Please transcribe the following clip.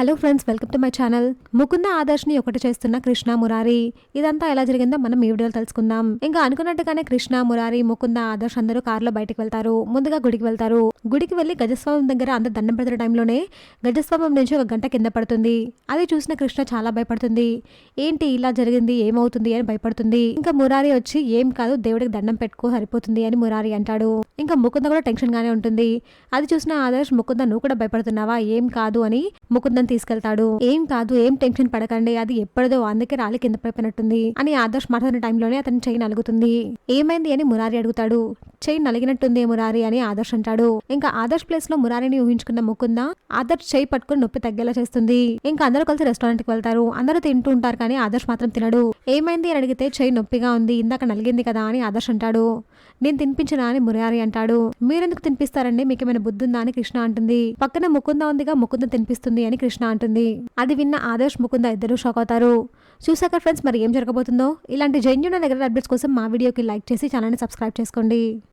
Hello friends, welcome to my channel. Mukunda ఆదర్శ్ని ఒకటి చేస్తున్న కృష్ణ మురారి. ఇదంతా ఎలా జరిగిందో మనం ఈ వీడియోలో తెలుసుకుందాం. ఇంకా అనుకున్నట్టుగానే కృష్ణ మురారి ముకుంద ఆదర్శ్ అందరూ కారులో బయటకు వెళ్తారు. ముందుగా గుడికి వెళ్తారు. గుడికి వెళ్లి గజస్వామం దగ్గర అందరు దండం పెడుతున్న టైంలోనే గజస్వామం నుంచి ఒక గంట కింద పడుతుంది. అది చూసిన కృష్ణ చాలా భయపడుతుంది. ఏంటి ఇలా జరిగింది, ఏమవుతుంది అని భయపడుతుంది. ఇంకా మురారి వచ్చి ఏం కాదు, దేవుడికి దండం పెట్టుకో సరిపోతుంది అని మురారి అంటాడు. ఇంకా ముకుంద కూడా టెన్షన్ గానే ఉంటుంది. అది చూసిన ఆదర్శ్, ముకుంద నువ్వు కూడా భయపడుతున్నావా, ఏం కాదు అని ముకుందన్ తీసుకెళ్తాడు. ఏం కాదు, ఏం టెన్షన్ పడకండి, అది ఎప్పటిదో అందుకే రాలి కింద పడిపోయినట్టుంది అని ఆదర్శ్ మాట్లాడిన టైంలోనే అతని చెయ్యి నలుగుతుంది. ఏమైంది అని మురారి అడుగుతాడు. చెయ్యి నలిగినట్టుంది మురారి అని ఆదర్శ్ అంటాడు. ఇంకా ఆదర్శ్ ప్లేస్ లో మురారిని ఊహించుకున్న ముకుంద ఆదర్శ్ చెయ్యి పట్టుకుని నొప్పి తగ్గేలా చేస్తుంది. ఇంకా అందరూ కలిసి రెస్టారెంట్ కి వెళ్తారు. అందరూ తింటూ ఉంటారు కానీ ఆదర్శ్ మాత్రం తినడు. ఏమైంది అని అడిగితే చెయ్యి నొప్పిగా ఉంది, ఇందాక నలిగింది కదా అని ఆదర్శ్ అంటాడు. నేను తినిపించనా అని మురారి అంటాడు. మీరెందుకు తినిపిస్తారండి, మీకేమైనా బుద్ధి ఉందా అని కృష్ణ అంటుంది. పక్కన ముకుంద ఉందిగా, ముకుంద తినిపిస్తుంది అని కృష్ణ అంటుంది. అది విన్న ఆదర్శ్, ముకుంద ఇద్దరు షాక్ అవుతారు. చూసాక ఫ్రెండ్స్, మరి ఏం జరగబోతుందో. ఇలాంటి జెన్యూన్ దగ్గర అప్డేట్స్ కోసం మా వీడియోకి లైక్ చేసి ఛానల్ని సబ్స్క్రైబ్ చేసుకోండి.